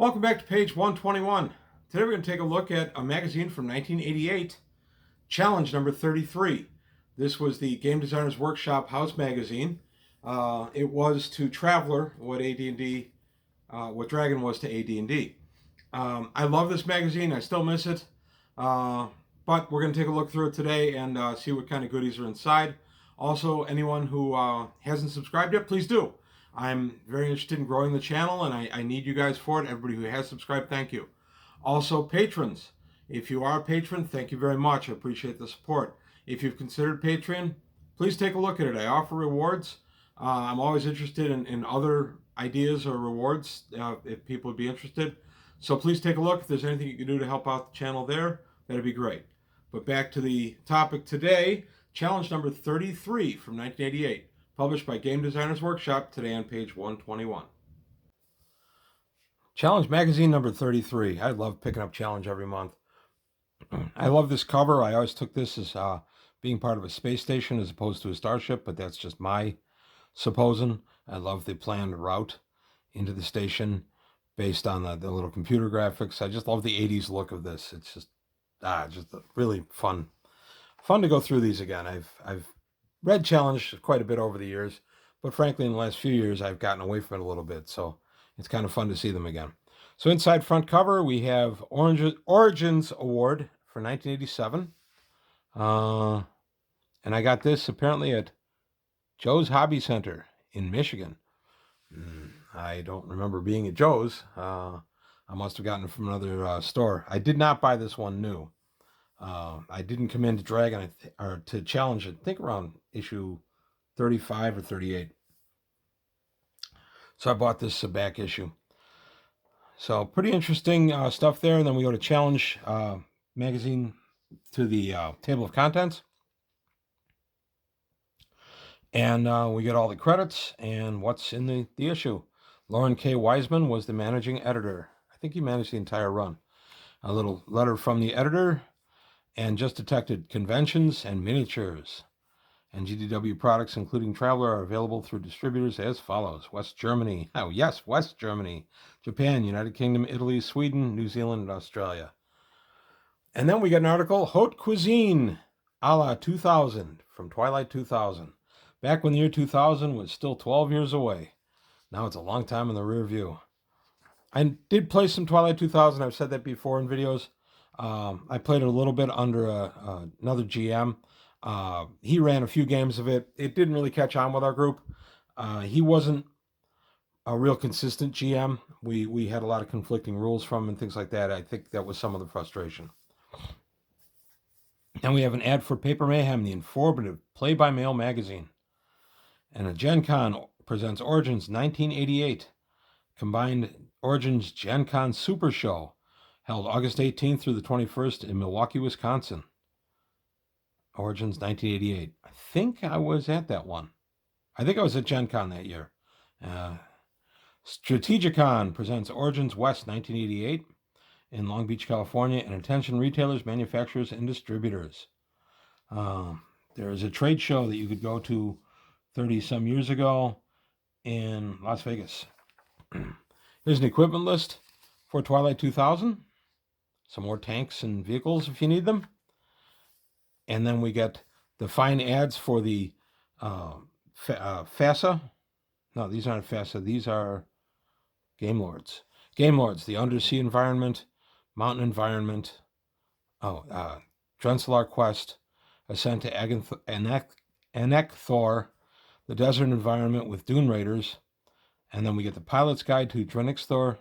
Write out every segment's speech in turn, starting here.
Welcome back to page 121. Today we're going to take a look at a magazine from 1988, challenge number 33. This was the Game Designers Workshop House magazine. It was to Traveller what AD&D, what Dragon was to AD&D. I love this magazine. I still miss it, but we're going to take a look through it today and see what kind of goodies are inside. Also, anyone who hasn't subscribed yet, please do. I'm very interested in growing the channel, and I need you guys for it. Everybody who has subscribed, thank you. Also, patrons. If you are a patron, thank you very much. I appreciate the support. If you've considered Patreon, please take a look at it. I offer rewards. I'm always interested in other ideas or rewards if people would be interested. So please take a look. If there's anything you can do to help out the channel there, that'd be great. But back to the topic today, challenge number 33 from 1988. Published by Game Designers Workshop, today on page 121. Challenge magazine number 33. I love picking up challenge every month. I love this cover. I always took this as being part of a space station as opposed to a starship, but that's just my supposing. I love the planned route into the station based on the little computer graphics. I just love the 80s look of this. It's just really fun to go through these again. I've read challenge quite a bit over the years, but frankly, in the last few years, I've gotten away from it a little bit, so it's kind of fun to see them again. So inside front cover, we have Origins Award for 1987. And I got this apparently at Joe's Hobby Center in Michigan. I don't remember being at Joe's. I must have gotten it from another store. I did not buy this one new. I didn't come into Dragon or to challenge it, I think around issue 35 or 38. So I bought this back issue. So pretty interesting stuff there. And then we go to challenge magazine to the table of contents. And we get all the credits and what's in the issue. Lauren K. Wiseman was the managing editor. I think he managed the entire run. A little letter from the editor. And just detected conventions and miniatures. And GDW products, including Traveller, are available through distributors as follows. West Germany. Oh, yes, West Germany. Japan, United Kingdom, Italy, Sweden, New Zealand, and Australia. And then we get an article, Haute Cuisine, a la 2000, from Twilight 2000. Back when the year 2000 was still 12 years away. Now it's a long time in the rear view. I did play some Twilight 2000. I've said that before in videos. I played it a little bit under another GM. He ran a few games of it. It didn't really catch on with our group. He wasn't a real consistent GM. We had a lot of conflicting rules from him and things like that. I think that was some of the frustration. And we have an ad for Paper Mayhem, the informative play-by-mail magazine. And a Gen Con presents Origins 1988. Combined Origins Gen Con Super Show. Held August 18th through the 21st in Milwaukee, Wisconsin. Origins 1988. I think I was at that one. I think I was at Gen Con that year. Strategicon presents Origins West 1988 in Long Beach, California, and attention retailers, manufacturers, and distributors. There is a trade show that you could go to 30-some years ago in Las Vegas. Here's an equipment list for Twilight 2000. Some more tanks and vehicles if you need them. And then we get the fine ads for the FASA. No, these aren't FASA. These are Game Lords. Game Lords, the undersea environment, mountain environment, Drenselar Quest, Ascent to Anekthor, the desert environment with Dune Raiders. And then we get the Pilot's Guide to Drexilthar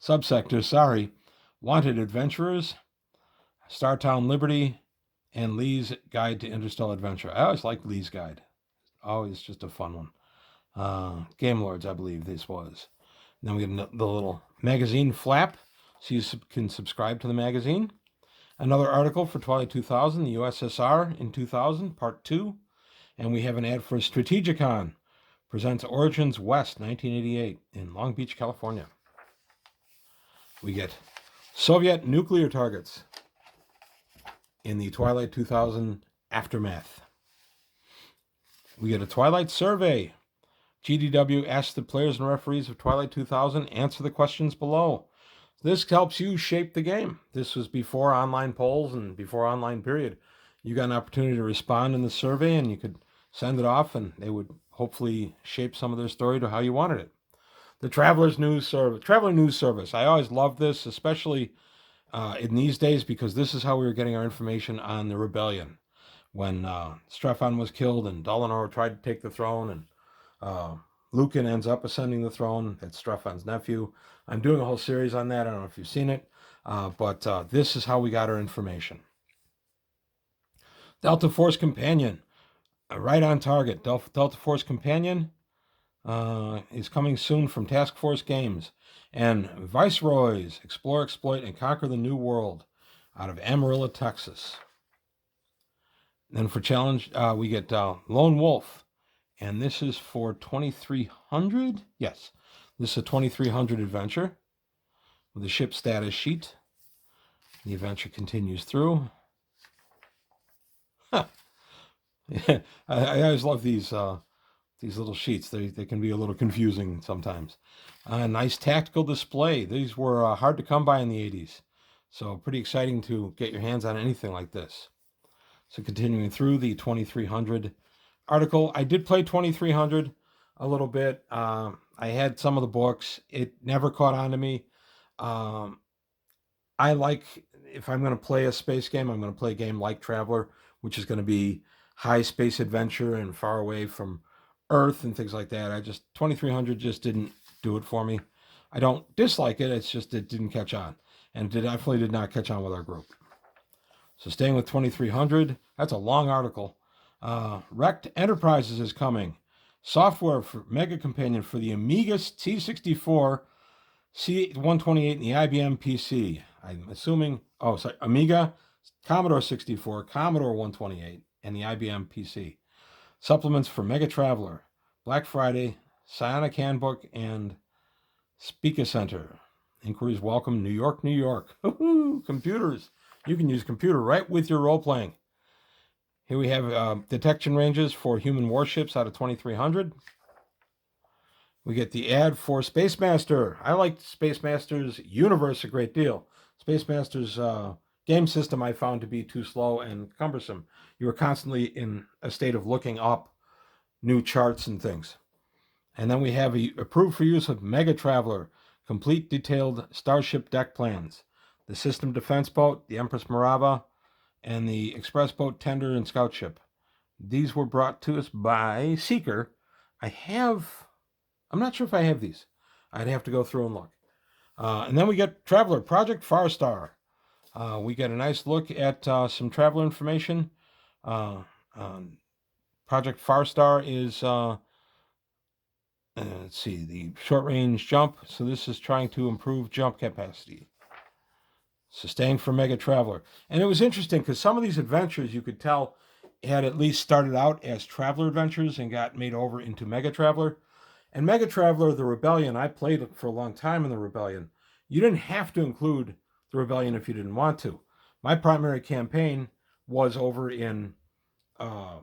subsector, Wanted Adventurers, Startown Liberty, and Lee's Guide to Interstellar Adventure. I always liked Lee's Guide. Always just a fun one. Game Lords, I believe this was. And then we get the little magazine flap, so you can subscribe to the magazine. Another article for Twilight 2000, the USSR in 2000, Part 2. And we have an ad for Strategicon. Presents Origins West 1988 in Long Beach, California. We get Soviet nuclear targets in the Twilight 2000 aftermath. We get a Twilight survey GDW asked the players and referees of Twilight 2000 answer the questions below. This helps you shape the game. This was before online polls and before online period. You got an opportunity to respond in the survey, and you could send it off, and they would hopefully shape some of their story to how you wanted it. The Traveler News Service. I always loved this, especially in these days, because this is how we were getting our information on the rebellion. When Strephon was killed and Dalinar tried to take the throne, and Lucan ends up ascending the throne. That's Strephon's nephew. I'm doing a whole series on that. I don't know if you've seen it, but this is how we got our information. Delta Force Companion, right on target. Delta Force Companion is coming soon from Task Force Games. And Viceroys, Explore, Exploit, and Conquer the New World out of Amarillo, Texas. Then for challenge, we get Lone Wolf. And this is for 2300? Yes, this is a 2300 adventure with a ship status sheet. The adventure continues through. Huh. I always love these little sheets. They can be a little confusing sometimes. Nice tactical display. These were hard to come by in the 80s. So pretty exciting to get your hands on anything like this. So continuing through the 2300 article. I did play 2300 a little bit. I had some of the books. It never caught on to me. I like, if I'm going to play a space game, I'm going to play a game like Traveler, which is going to be high space adventure and far away from Earth and things like that. 2300 just didn't do it for me. I don't dislike it. It's just it didn't catch on. And it definitely did not catch on with our group. So staying with 2300, that's a long article. Wrecked Enterprises is coming. Software for Mega Companion for the Amiga C64, C128, and the IBM PC. I'm assuming, Amiga, Commodore 64, Commodore 128, and the IBM PC. Supplements for Mega Traveler, Black Friday, Psionic Handbook, and Speaker Center. Inquiries welcome, New York, New York. Woohoo! Computers. You can use computer right with your role-playing. Here we have detection ranges for human warships out of 2300. We get the ad for Space Master. I liked Space Master's universe a great deal. Space Master's game system I found to be too slow and cumbersome. You were constantly in a state of looking up new charts and things. And then we have approved for use of Mega Traveler, complete detailed starship deck plans. The System Defense Boat, the Empress Marava, and the Express Boat Tender and Scout Ship. These were brought to us by Seeker. I'm not sure if I have these. I'd have to go through and look. And then we get Traveler, Project Farstar. We get a nice look at some Traveler information. Project Farstar is, let's see, the short-range jump. So this is trying to improve jump capacity. Sustained for Mega Traveler. And it was interesting because some of these adventures you could tell had at least started out as Traveler adventures and got made over into Mega Traveler. And Mega Traveler, the Rebellion, I played for a long time in the Rebellion. You didn't have to include the Rebellion if you didn't want to. My primary campaign was over in the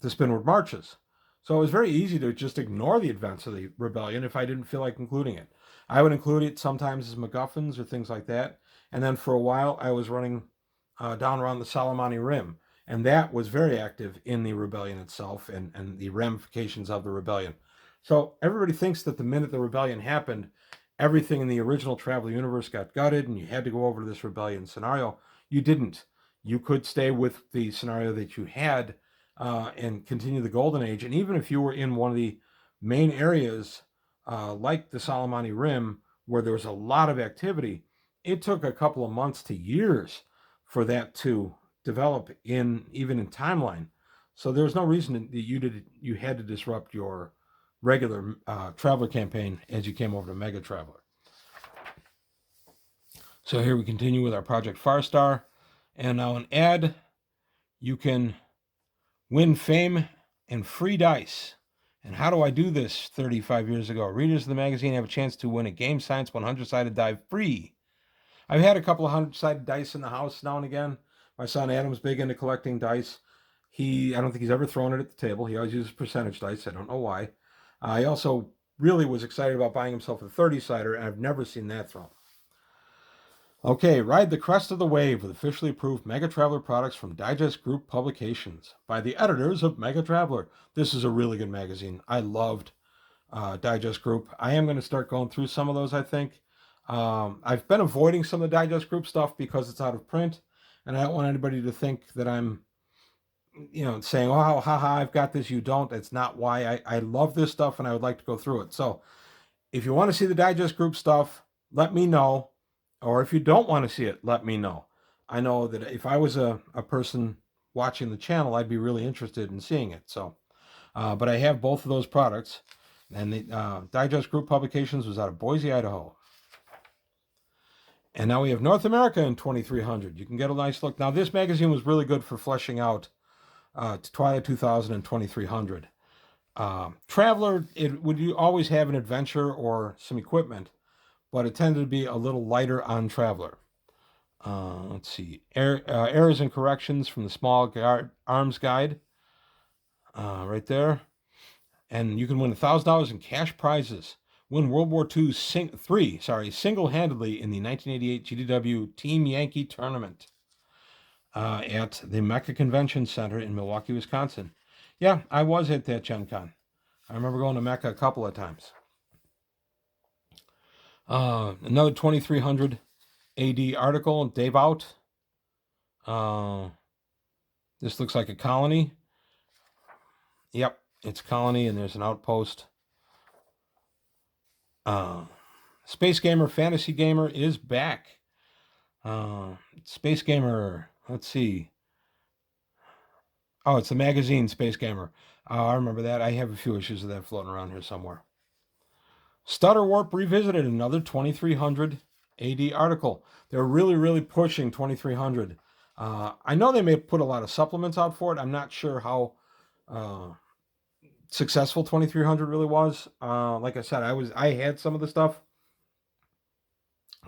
Spinward Marches. So it was very easy to just ignore the events of the Rebellion if I didn't feel like including it. I would include it sometimes as MacGuffins or things like that. And then for a while, I was running down around the Salamani Rim. And that was very active in the Rebellion itself and the ramifications of the Rebellion. So everybody thinks that the minute the Rebellion happened, everything in the original Traveler universe got gutted and you had to go over to this Rebellion scenario. You didn't. You could stay with the scenario that you had and continue the Golden Age. And even if you were in one of the main areas, like the Salamani Rim, where there was a lot of activity, it took a couple of months to years for that to develop even in timeline. So there was no reason that you had to disrupt your regular Traveler campaign as you came over to Mega Traveler. So here we continue with our Project Farstar. And now an ad, you can win fame and free dice. And how do I do this 35 years ago? Readers of the magazine have a chance to win a Game Science 100-sided die free. I've had a couple of 100-sided dice in the house now and again. My son Adam's big into collecting dice. I don't think he's ever thrown it at the table. He always uses percentage dice. I don't know why. I also really was excited about buying himself a 30-sider, and I've never seen that thrown. Okay, ride the crest of the wave with officially approved Mega Traveler products from Digest Group Publications by the editors of Mega Traveler. This is a really good magazine. I loved Digest Group. I am going to start going through some of those, I think. I've been avoiding some of the Digest Group stuff because it's out of print, and I don't want anybody to think that I'm, saying, oh, haha, I've got this, you don't. That's not why. I love this stuff, and I would like to go through it. So if you want to see the Digest Group stuff, let me know. Or if you don't want to see it, let me know. I know that if I was a person watching the channel, I'd be really interested in seeing it. So, but I have both of those products. And the Digest Group Publications was out of Boise, Idaho. And now we have North America in 2300. You can get a nice look. Now, this magazine was really good for fleshing out Twilight 2000 and 2300. Traveler, it would you always have an adventure or some equipment, but it tended to be a little lighter on Traveler. Let's see. Errors and corrections from the Small Arms Guide. Right there. And you can win $1,000 in cash prizes. Win World War II single-handedly in the 1988 GDW Team Yankee Tournament at the Mecca Convention Center in Milwaukee, Wisconsin. Yeah, I was at that Gen Con. I remember going to Mecca a couple of times. Another 2300 AD article, Dave Out. This looks like a colony. Yep, it's a colony, and there's an outpost. Space Gamer Fantasy Gamer is back. Space Gamer, let's see. Oh, it's the magazine Space Gamer. I remember that. I have a few issues of that floating around here somewhere. Stutter Warp Revisited, another 2300 AD article. They're really, really pushing 2300. I know they may put a lot of supplements out for it. I'm not sure how successful 2300 really was. Like I said, I had some of the stuff,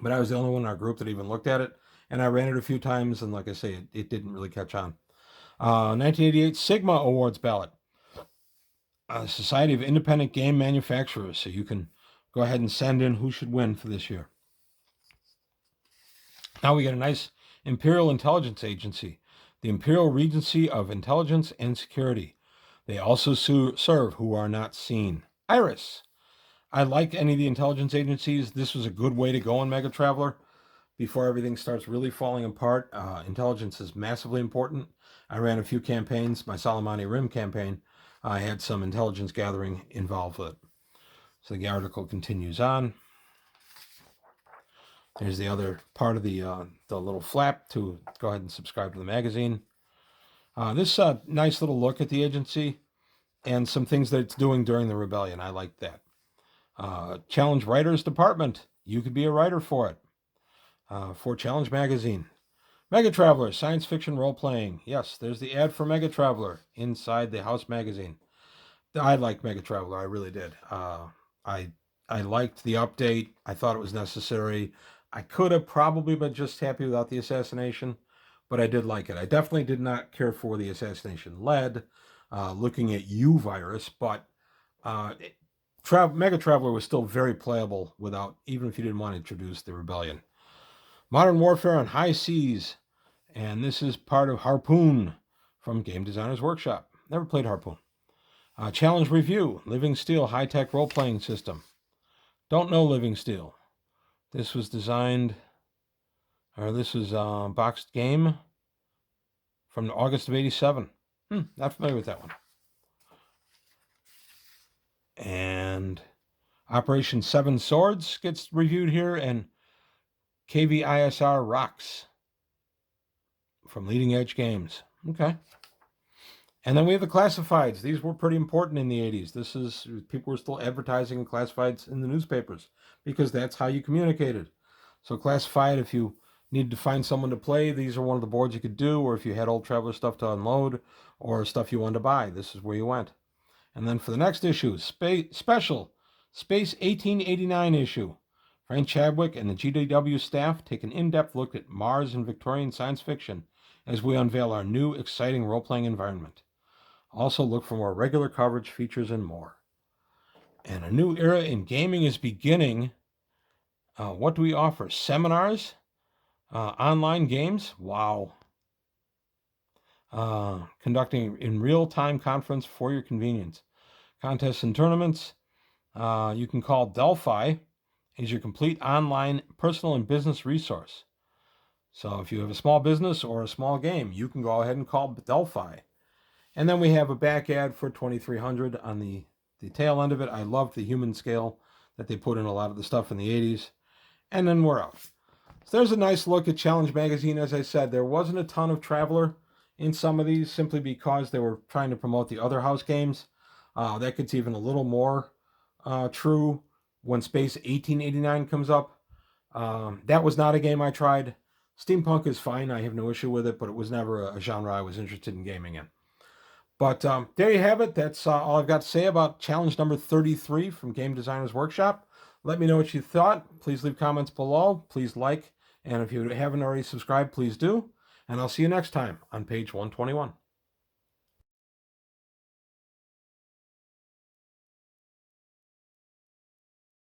but I was the only one in our group that even looked at it. And I ran it a few times, and like I say, it didn't really catch on. 1988 Sigma Awards ballot. Society of Independent Game Manufacturers. So you can go ahead and send in who should win for this year. Now we get a nice Imperial Intelligence Agency, the Imperial Regency of Intelligence and Security. They also serve who are not seen. Iris. I like any of the intelligence agencies. This was a good way to go on Mega Traveler before everything starts really falling apart. Intelligence is massively important. I ran a few campaigns. My Salamani Rim campaign, I had some intelligence gathering involved with it. So the article continues on. There's the other part of the little flap to go ahead and subscribe to the magazine. This nice little look at the agency and some things that it's doing during the rebellion. I like that. Challenge Writers Department. You could be a writer for it. For Challenge Magazine. Mega Traveler, science fiction role-playing. Yes, there's the ad for Mega Traveler inside the House magazine. I liked Mega Traveler. I really did. I liked the update. I thought it was necessary. I could have probably been just happy without the assassination, but I did like it. I definitely did not care for the assassination lead, looking at U virus, but Mega Traveler was still very playable without, even if you didn't want to introduce the rebellion. Modern Warfare on High Seas, and this is part of Harpoon from Game Designers Workshop. Never played Harpoon. Challenge Review, Living Steel high-tech role-playing system. Don't know Living Steel. This was designed, or this is boxed game from August of '87. Not familiar with that one. And Operation Seven Swords gets reviewed here, and KVISR Rocks from Leading Edge Games. Okay. And then we have the classifieds. These were pretty important in the 80s. This is, people were still advertising classifieds in the newspapers because that's how you communicated. So classified, if you needed to find someone to play, these are one of the boards you could do, or if you had old Traveler stuff to unload or stuff you wanted to buy, this is where you went. And then for the next issue, special Space 1889 issue. Frank Chadwick and the GDW staff take an in-depth look at Mars and Victorian science fiction as we unveil our new, exciting role-playing environment. Also look for more regular coverage, features, and more. And a new era in gaming is beginning. What do we offer? Seminars? Online games? Wow. Conducting in real-time conference for your convenience. Contests and tournaments. You can call Delphi as your complete online personal and business resource. So if you have a small business or a small game, you can go ahead and call Delphi. And then we have a back ad for 2300 on the tail end of it. I loved the human scale that they put in a lot of the stuff in the 80s. And then we're out. So there's a nice look at Challenge Magazine. As I said, there wasn't a ton of Traveler in some of these simply because they were trying to promote the other house games. That gets even a little more true when Space 1889 comes up. That was not a game I tried. Steampunk is fine. I have no issue with it, but it was never a genre I was interested in gaming in. But there you have it. That's all I've got to say about challenge number 33 from Game Designers Workshop. Let me know what you thought. Please leave comments below. Please like. And if you haven't already subscribed, please do. And I'll see you next time on page 121.